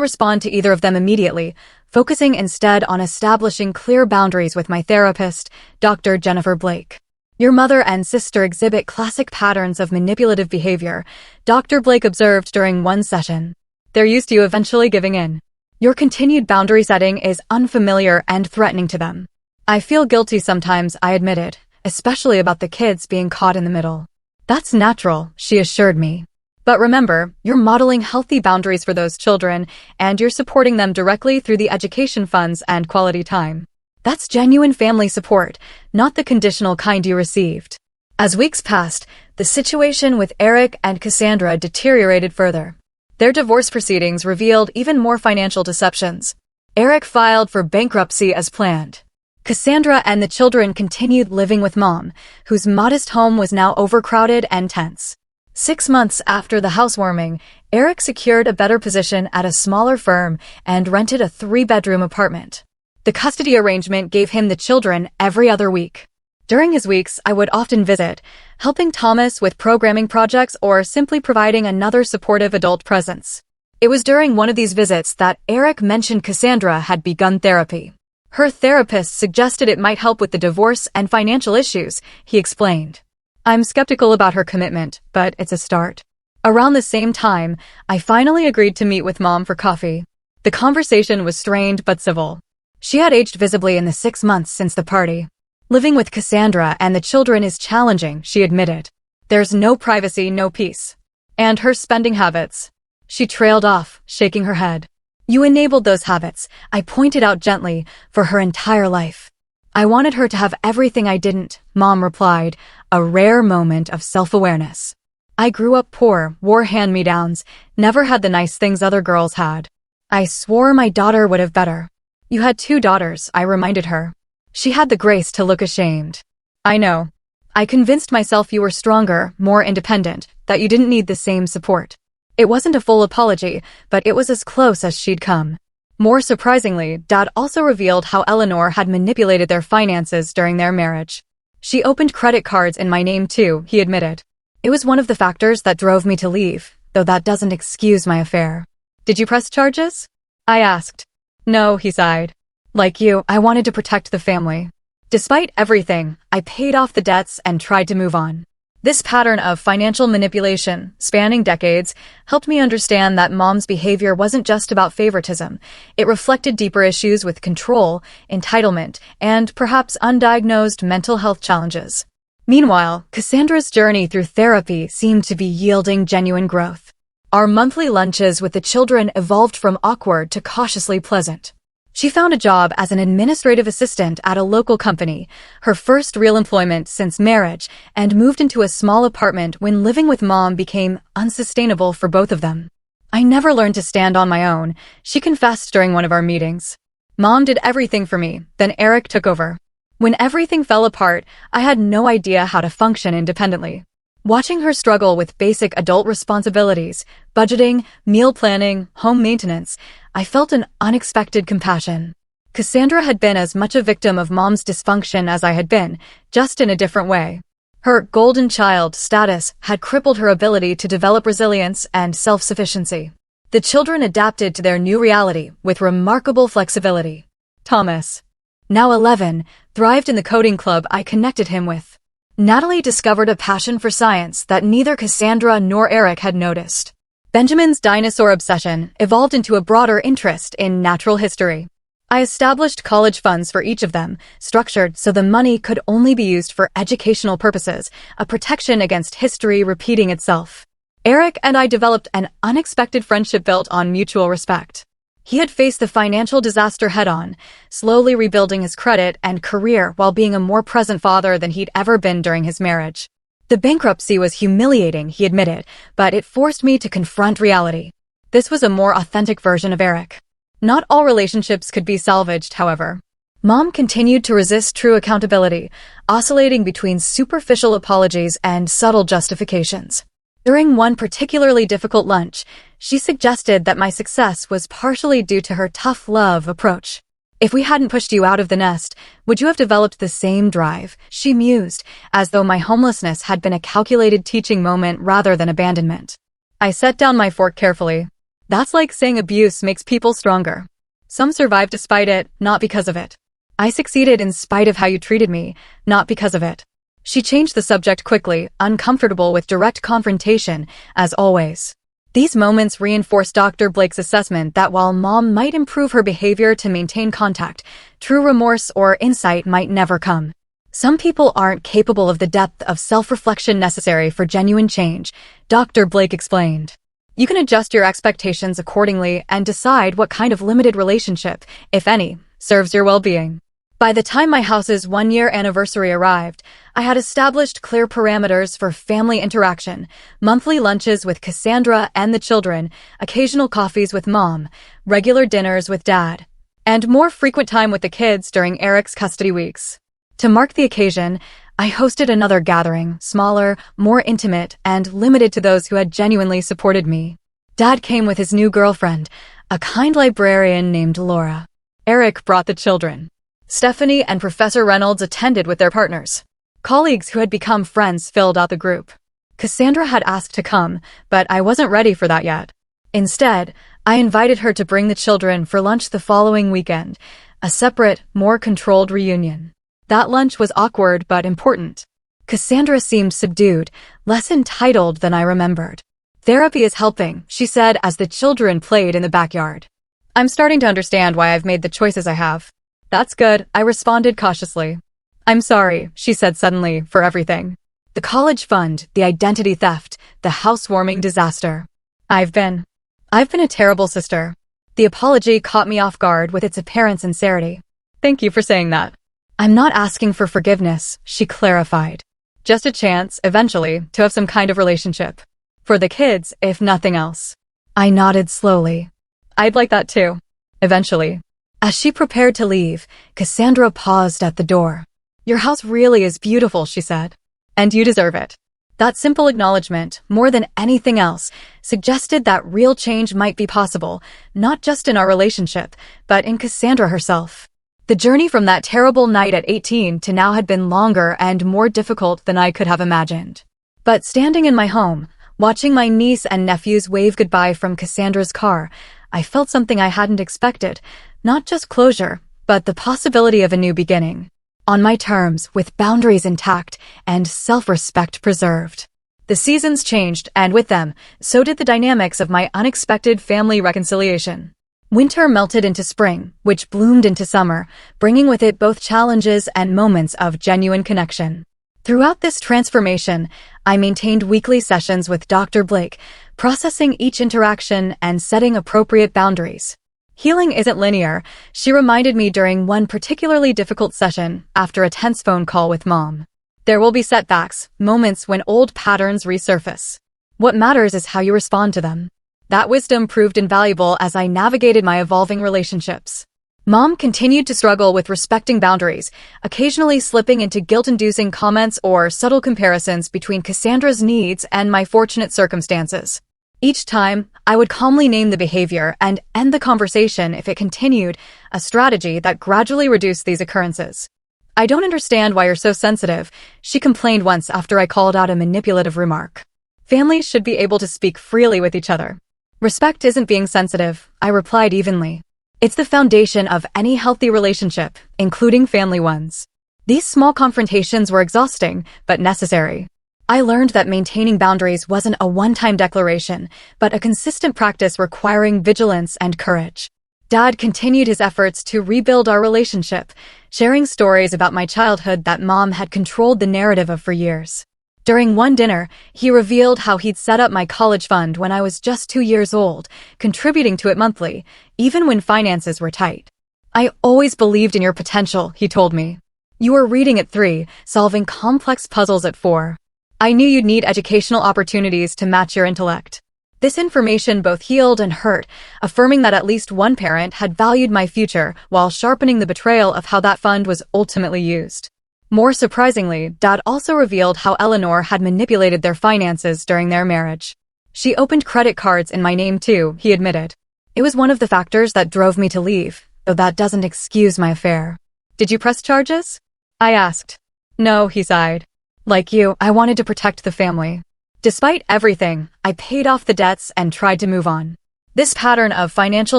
respond to either of them immediately, focusing instead on establishing clear boundaries with my therapist, Dr. Jennifer Blake. Your mother and sister exhibit classic patterns of manipulative behavior, Dr. Blake observed during one session. They're used to you eventually giving in. Your continued boundary setting is unfamiliar and threatening to them. I feel guilty sometimes, I admitted, especially about the kids being caught in the middle. That's natural, she assured me. But remember, you're modeling healthy boundaries for those children, and you're supporting them directly through the education funds and quality time. That's genuine family support, not the conditional kind you received. As weeks passed, the situation with Eric and Cassandra deteriorated further. Their divorce proceedings revealed even more financial deceptions. Eric filed for bankruptcy as planned. Cassandra and the children continued living with Mom, whose modest home was now overcrowded and tense. 6 months after the housewarming, Eric secured a better position at a smaller firm and rented a 3-bedroom apartment. The custody arrangement gave him the children every other week. During his weeks, I would often visit, helping Thomas with programming projects or simply providing another supportive adult presence. It was during one of these visits that Eric mentioned Cassandra had begun therapy. Her therapist suggested it might help with the divorce and financial issues, he explained. I'm skeptical about her commitment, but it's a start. Around the same time, I finally agreed to meet with Mom for coffee. The conversation was strained but civil. She had aged visibly in the 6 months since the party. Living with Cassandra and the children is challenging, she admitted. There's no privacy, no peace. And her spending habits. She trailed off, shaking her head. You enabled those habits, I pointed out gently, for her entire life. I wanted her to have everything I didn't, Mom replied, a rare moment of self-awareness. I grew up poor, wore hand-me-downs, never had the nice things other girls had. I swore my daughter would have better. You had 2 daughters, I reminded her. She had the grace to look ashamed. I know. I convinced myself you were stronger, more independent, that you didn't need the same support. It wasn't a full apology, but it was as close as she'd come. More surprisingly, Dad also revealed how Eleanor had manipulated their finances during their marriage. She opened credit cards in my name too, he admitted. It was one of the factors that drove me to leave, though that doesn't excuse my affair. Did you press charges? I asked. No, he sighed. Like you, I wanted to protect the family. Despite everything, I paid off the debts and tried to move on. This pattern of financial manipulation, spanning decades, helped me understand that Mom's behavior wasn't just about favoritism. It reflected deeper issues with control, entitlement, and perhaps undiagnosed mental health challenges. Meanwhile, Cassandra's journey through therapy seemed to be yielding genuine growth. Our monthly lunches with the children evolved from awkward to cautiously pleasant. She found a job as an administrative assistant at a local company, her first real employment since marriage, and moved into a small apartment when living with Mom became unsustainable for both of them. I never learned to stand on my own, she confessed during one of our meetings. Mom did everything for me, then Eric took over. When everything fell apart, I had no idea how to function independently. Watching her struggle with basic adult responsibilities, budgeting, meal planning, home maintenance, I felt an unexpected compassion. Cassandra had been as much a victim of Mom's dysfunction as I had been, just in a different way. Her golden child status had crippled her ability to develop resilience and self-sufficiency. The children adapted to their new reality with remarkable flexibility. Thomas, now 11, thrived in the coding club I connected him with. Natalie discovered a passion for science that neither Cassandra nor Eric had noticed. Benjamin's dinosaur obsession evolved into a broader interest in natural history. I established college funds for each of them, structured so the money could only be used for educational purposes, a protection against history repeating itself. Eric and I developed an unexpected friendship built on mutual respect. He had faced the financial disaster head-on, slowly rebuilding his credit and career while being a more present father than he'd ever been during his marriage. The bankruptcy was humiliating, he admitted, but it forced me to confront reality. This was a more authentic version of Eric. Not all relationships could be salvaged, however. Mom continued to resist true accountability, oscillating between superficial apologies and subtle justifications. During one particularly difficult lunch, she suggested that my success was partially due to her tough love approach. If we hadn't pushed you out of the nest, would you have developed the same drive? She mused, as though my homelessness had been a calculated teaching moment rather than abandonment. I set down my fork carefully. That's like saying abuse makes people stronger. Some survive despite it, not because of it. I succeeded in spite of how you treated me, not because of it. She changed the subject quickly, uncomfortable with direct confrontation, as always. These moments reinforced Dr. Blake's assessment that while Mom might improve her behavior to maintain contact, true remorse or insight might never come. Some people aren't capable of the depth of self-reflection necessary for genuine change, Dr. Blake explained. You can adjust your expectations accordingly and decide what kind of limited relationship, if any, serves your well-being. By the time my house's 1-year anniversary arrived, I had established clear parameters for family interaction, monthly lunches with Cassandra and the children, occasional coffees with Mom, regular dinners with Dad, and more frequent time with the kids during Eric's custody weeks. To mark the occasion, I hosted another gathering, smaller, more intimate, and limited to those who had genuinely supported me. Dad came with his new girlfriend, a kind librarian named Laura. Eric brought the children. Stephanie and Professor Reynolds attended with their partners. Colleagues who had become friends filled out the group. Cassandra had asked to come, but I wasn't ready for that yet. Instead, I invited her to bring the children for lunch the following weekend, a separate, more controlled reunion. That lunch was awkward but important. Cassandra seemed subdued, less entitled than I remembered. Therapy is helping, she said as the children played in the backyard. I'm starting to understand why I've made the choices I have. That's good, I responded cautiously. I'm sorry, she said suddenly, for everything. The college fund, the identity theft, the housewarming disaster. I've been a terrible sister. The apology caught me off guard with its apparent sincerity. Thank you for saying that. I'm not asking for forgiveness, she clarified. Just a chance, eventually, to have some kind of relationship. For the kids, if nothing else. I nodded slowly. I'd like that too. Eventually. As she prepared to leave, Cassandra paused at the door. Your house really is beautiful, she said. And you deserve it. That simple acknowledgement, more than anything else, suggested that real change might be possible, not just in our relationship, but in Cassandra herself. The journey from that terrible night at 18 to now had been longer and more difficult than I could have imagined. But standing in my home, watching my niece and nephews wave goodbye from Cassandra's car, I felt something I hadn't expected, not just closure, but the possibility of a new beginning. On my terms, with boundaries intact and self-respect preserved. The seasons changed, and with them, so did the dynamics of my unexpected family reconciliation. Winter melted into spring, which bloomed into summer, bringing with it both challenges and moments of genuine connection. Throughout this transformation, I maintained weekly sessions with Dr. Blake, processing each interaction and setting appropriate boundaries. Healing isn't linear, she reminded me during one particularly difficult session after a tense phone call with Mom. There will be setbacks, moments when old patterns resurface. What matters is how you respond to them. That wisdom proved invaluable as I navigated my evolving relationships. Mom continued to struggle with respecting boundaries, occasionally slipping into guilt-inducing comments or subtle comparisons between Cassandra's needs and my fortunate circumstances. Each time, I would calmly name the behavior and end the conversation if it continued, a strategy that gradually reduced these occurrences. I don't understand why you're so sensitive, she complained once after I called out a manipulative remark. Families should be able to speak freely with each other. Respect isn't being sensitive, I replied evenly. It's the foundation of any healthy relationship, including family ones. These small confrontations were exhausting, but necessary. I learned that maintaining boundaries wasn't a one-time declaration, but a consistent practice requiring vigilance and courage. Dad continued his efforts to rebuild our relationship, sharing stories about my childhood that Mom had controlled the narrative of for years. During one dinner, he revealed how he'd set up my college fund when I was just 2 years old, contributing to it monthly, even when finances were tight. I always believed in your potential, he told me. You were reading at 3, solving complex puzzles at 4. I knew you'd need educational opportunities to match your intellect. This information both healed and hurt, affirming that at least one parent had valued my future while sharpening the betrayal of how that fund was ultimately used. More surprisingly, Dad also revealed how Eleanor had manipulated their finances during their marriage. She opened credit cards in my name too, he admitted. It was one of the factors that drove me to leave, though that doesn't excuse my affair. Did you press charges? I asked. No, he sighed. Like you, I wanted to protect the family. Despite everything, I paid off the debts and tried to move on. This pattern of financial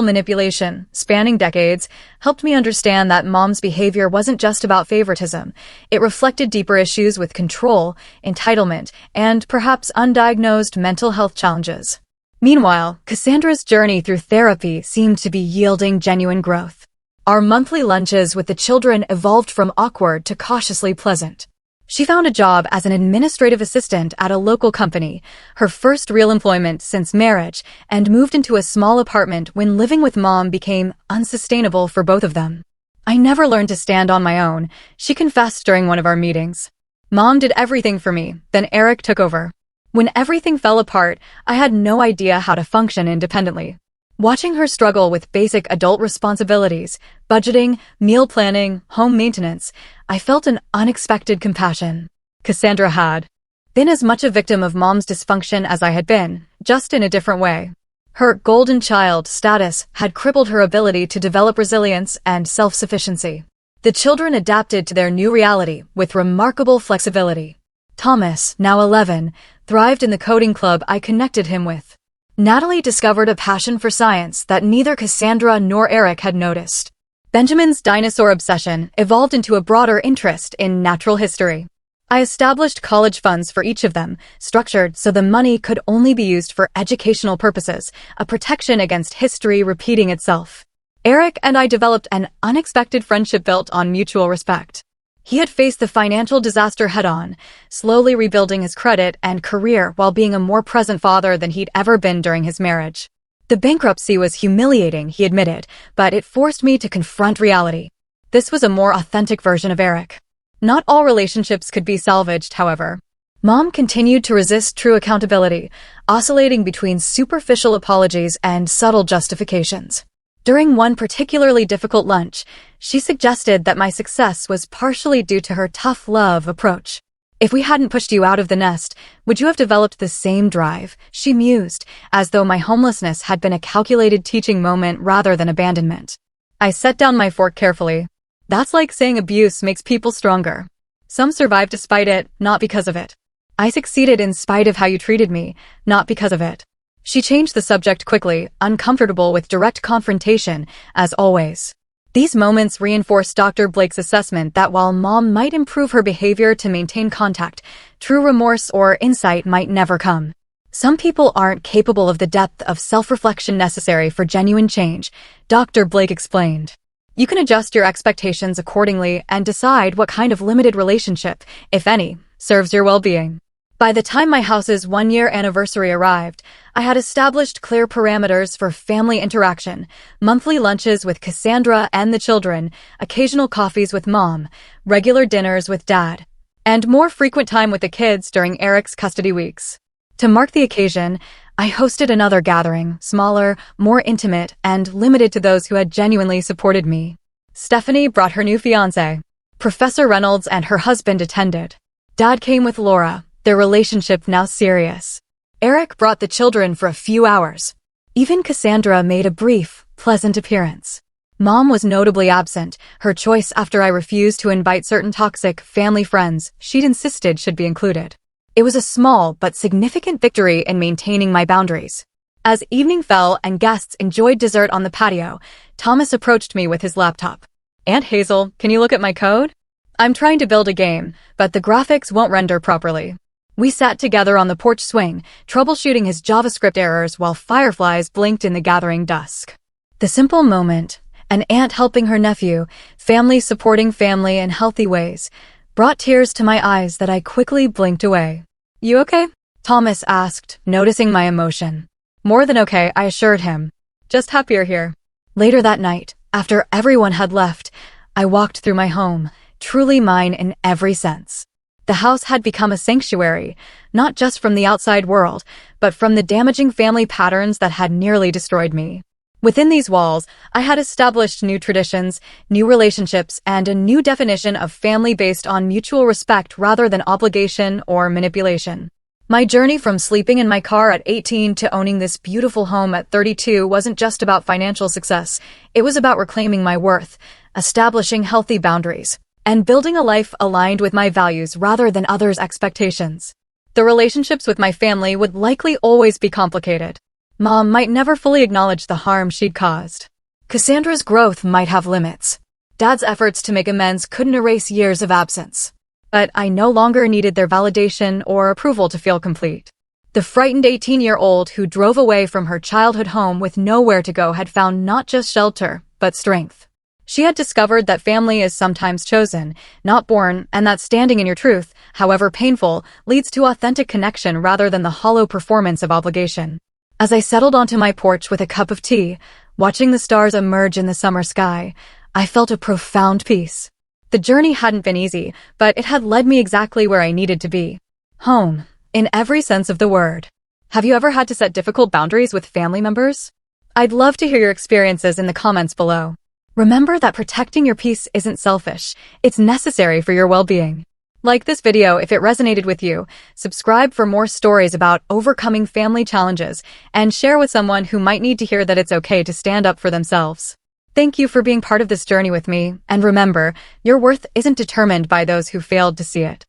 manipulation, spanning decades, helped me understand that Mom's behavior wasn't just about favoritism. It reflected deeper issues with control, entitlement, and perhaps undiagnosed mental health challenges. Meanwhile, Cassandra's journey through therapy seemed to be yielding genuine growth. Our monthly lunches with the children evolved from awkward to cautiously pleasant. She found a job as an administrative assistant at a local company, her first real employment since marriage, and moved into a small apartment when living with Mom became unsustainable for both of them. I never learned to stand on my own, she confessed during one of our meetings. Mom did everything for me, then Eric took over. When everything fell apart, I had no idea how to function independently. Watching her struggle with basic adult responsibilities, budgeting, meal planning, home maintenance, I felt an unexpected compassion. Cassandra had been as much a victim of Mom's dysfunction as I had been, just in a different way. Her golden child status had crippled her ability to develop resilience and self-sufficiency. The children adapted to their new reality with remarkable flexibility. Thomas, now 11, thrived in the coding club I connected him with. Natalie discovered a passion for science that neither Cassandra nor Eric had noticed. Benjamin's dinosaur obsession evolved into a broader interest in natural history. I established college funds for each of them, structured so the money could only be used for educational purposes, a protection against history repeating itself. Eric and I developed an unexpected friendship built on mutual respect. He had faced the financial disaster head-on, slowly rebuilding his credit and career while being a more present father than he'd ever been during his marriage. The bankruptcy was humiliating, he admitted, but it forced me to confront reality. This was a more authentic version of Eric. Not all relationships could be salvaged, however. Mom continued to resist true accountability, oscillating between superficial apologies and subtle justifications. During one particularly difficult lunch, she suggested that my success was partially due to her tough love approach. If we hadn't pushed you out of the nest, would you have developed the same drive? She mused, as though my homelessness had been a calculated teaching moment rather than abandonment. I set down my fork carefully. That's like saying abuse makes people stronger. Some survive despite it, not because of it. I succeeded in spite of how you treated me, not because of it. She changed the subject quickly, uncomfortable with direct confrontation, as always. These moments reinforced Dr. Blake's assessment that while Mom might improve her behavior to maintain contact, true remorse or insight might never come. Some people aren't capable of the depth of self-reflection necessary for genuine change, Dr. Blake explained. You can adjust your expectations accordingly and decide what kind of limited relationship, if any, serves your well-being. By the time my house's one-year anniversary arrived, I had established clear parameters for family interaction, monthly lunches with Cassandra and the children, occasional coffees with Mom, regular dinners with Dad, and more frequent time with the kids during Eric's custody weeks. To mark the occasion, I hosted another gathering, smaller, more intimate, and limited to those who had genuinely supported me. Stephanie brought her new fiancé. Professor Reynolds and her husband attended. Dad came with Laura, their relationship now serious. Eric brought the children for a few hours. Even Cassandra made a brief, pleasant appearance. Mom was notably absent, her choice after I refused to invite certain toxic family friends she'd insisted should be included. It was a small but significant victory in maintaining my boundaries. As evening fell and guests enjoyed dessert on the patio, Thomas approached me with his laptop. "Aunt Hazel, can you look at my code? I'm trying to build a game, but the graphics won't render properly." We sat together on the porch swing, troubleshooting his JavaScript errors while fireflies blinked in the gathering dusk. The simple moment, an aunt helping her nephew, family supporting family in healthy ways, brought tears to my eyes that I quickly blinked away. "You okay?" Thomas asked, noticing my emotion. "More than okay," I assured him. "Just happier here." Later that night, after everyone had left, I walked through my home, truly mine in every sense. The house had become a sanctuary, not just from the outside world, but from the damaging family patterns that had nearly destroyed me. Within these walls, I had established new traditions, new relationships, and a new definition of family based on mutual respect rather than obligation or manipulation. My journey from sleeping in my car at 18 to owning this beautiful home at 32 wasn't just about financial success. It was about reclaiming my worth, establishing healthy boundaries, and building a life aligned with my values rather than others' expectations. The relationships with my family would likely always be complicated. Mom might never fully acknowledge the harm she'd caused. Cassandra's growth might have limits. Dad's efforts to make amends couldn't erase years of absence. But I no longer needed their validation or approval to feel complete. The frightened 18-year-old who drove away from her childhood home with nowhere to go had found not just shelter, but strength. She had discovered that family is sometimes chosen, not born, and that standing in your truth, however painful, leads to authentic connection rather than the hollow performance of obligation. As I settled onto my porch with a cup of tea, watching the stars emerge in the summer sky, I felt a profound peace. The journey hadn't been easy, but it had led me exactly where I needed to be. Home, in every sense of the word. Have you ever had to set difficult boundaries with family members? I'd love to hear your experiences in the comments below. Remember that protecting your peace isn't selfish, it's necessary for your well-being. Like this video if it resonated with you, subscribe for more stories about overcoming family challenges, and share with someone who might need to hear that it's okay to stand up for themselves. Thank you for being part of this journey with me, and remember, your worth isn't determined by those who failed to see it.